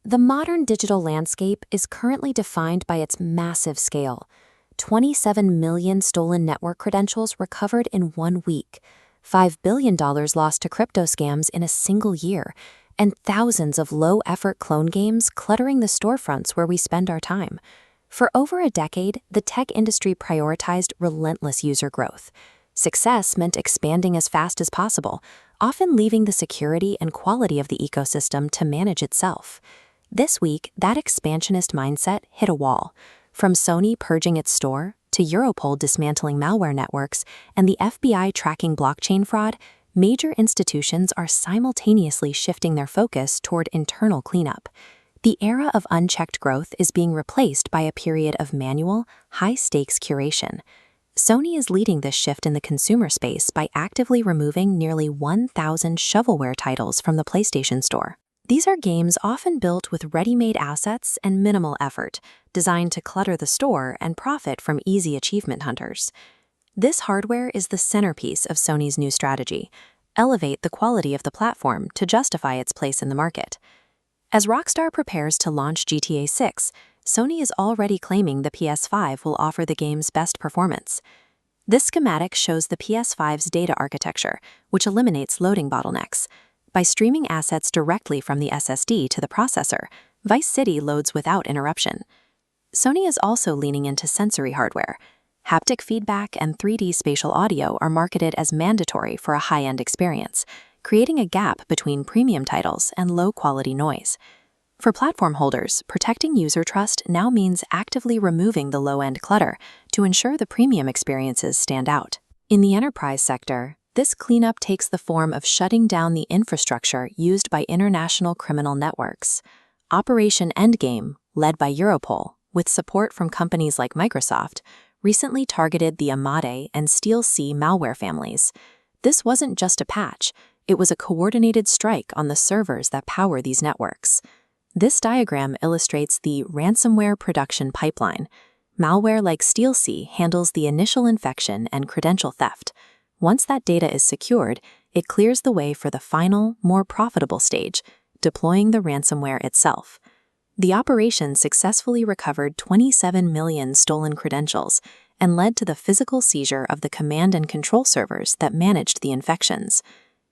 The modern digital landscape is currently defined by its massive scale. 27 million stolen network credentials recovered in 1 week, $5 billion lost to crypto scams in a single year, and thousands of low-effort clone games cluttering the storefronts where we spend our time. For over a decade, the tech industry prioritized relentless user growth. Success meant expanding as fast as possible, often leaving the security and quality of the ecosystem to manage itself. This week, that expansionist mindset hit a wall. From Sony purging its store, to Europol dismantling malware networks, and the FBI tracking blockchain fraud, major institutions are simultaneously shifting their focus toward internal cleanup. The era of unchecked growth is being replaced by a period of manual, high-stakes curation. Sony is leading this shift in the consumer space by actively removing nearly 1,000 shovelware titles from the PlayStation Store. These are games often built with ready-made assets and minimal effort, designed to clutter the store and profit from easy achievement hunters. This hardware is the centerpiece of Sony's new strategy: elevate the quality of the platform to justify its place in the market. As Rockstar prepares to launch GTA 6, Sony is already claiming the PS5 will offer the game's best performance. This schematic shows the PS5's data architecture, which eliminates loading bottlenecks. By streaming assets directly from the SSD to the processor, Vice City loads without interruption. Sony is also leaning into sensory hardware. Haptic feedback and 3D spatial audio are marketed as mandatory for a high-end experience, creating a gap between premium titles and low-quality noise. For platform holders, protecting user trust now means actively removing the low-end clutter to ensure the premium experiences stand out. In the enterprise sector, this cleanup takes the form of shutting down the infrastructure used by international criminal networks. Operation Endgame, led by Europol, with support from companies like Microsoft, recently targeted the Amade and Steel Sea malware families. This wasn't just a patch, it was a coordinated strike on the servers that power these networks. This diagram illustrates the ransomware production pipeline. Malware like Steel Sea handles the initial infection and credential theft. Once that data is secured, it clears the way for the final, more profitable stage, deploying the ransomware itself. The operation successfully recovered 27 million stolen credentials and led to the physical seizure of the command and control servers that managed the infections.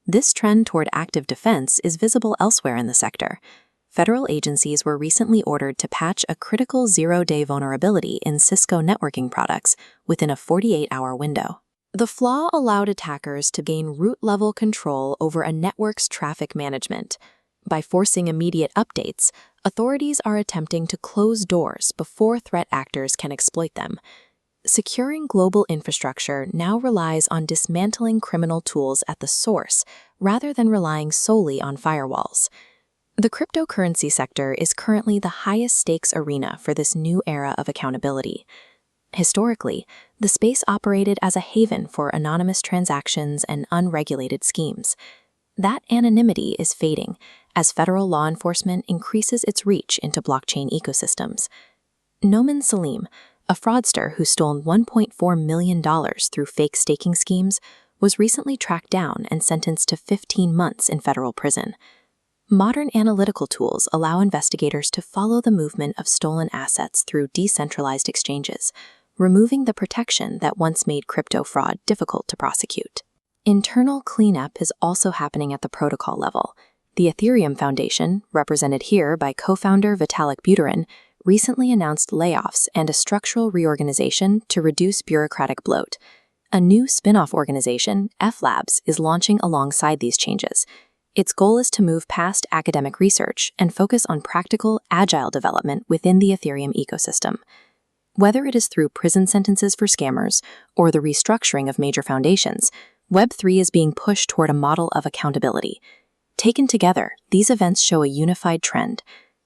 This trend toward active defense is visible elsewhere in the sector. Federal agencies were recently ordered to patch a critical zero-day vulnerability in Cisco networking products within a 48-hour window. The flaw allowed attackers to gain root-level control over a network's traffic management. By forcing immediate updates, authorities are attempting to close doors before threat actors can exploit them. Securing global infrastructure now relies on dismantling criminal tools at the source rather than relying solely on firewalls. The cryptocurrency sector is currently the highest-stakes arena for this new era of accountability. Historically, the space operated as a haven for anonymous transactions and unregulated schemes. That anonymity is fading as federal law enforcement increases its reach into blockchain ecosystems. Noman Salim, a fraudster who stole $1.4 million through fake staking schemes, was recently tracked down and sentenced to 15 months in federal prison. Modern analytical tools allow investigators to follow the movement of stolen assets through decentralized exchanges, removing the protection that once made crypto fraud difficult to prosecute. Internal cleanup is also happening at the protocol level. The Ethereum Foundation, represented here by co-founder Vitalik Buterin, recently announced layoffs and a structural reorganization to reduce bureaucratic bloat. A new spin-off organization, F-Labs, is launching alongside these changes. Its goal is to move past academic research and focus on practical, agile development within the Ethereum ecosystem. Whether it is through prison sentences for scammers or the restructuring of major foundations, Web3 is being pushed toward a model of accountability. Taken together, these events show a unified trend: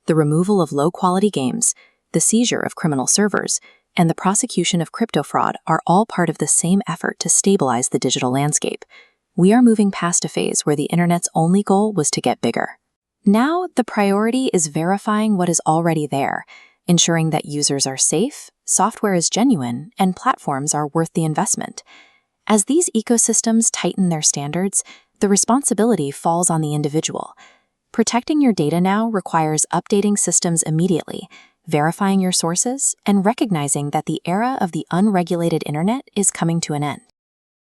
the removal of low-quality games, the seizure of criminal servers, and the prosecution of crypto fraud are all part of the same effort to stabilize the digital landscape. We are moving past a phase where the internet's only goal was to get bigger. Now, the priority is verifying what is already there, ensuring that users are safe, software is genuine, and platforms are worth the investment. As these ecosystems tighten their standards, the responsibility falls on the individual. Protecting your data now requires updating systems immediately, verifying your sources, and recognizing that the era of the unregulated internet is coming to an end.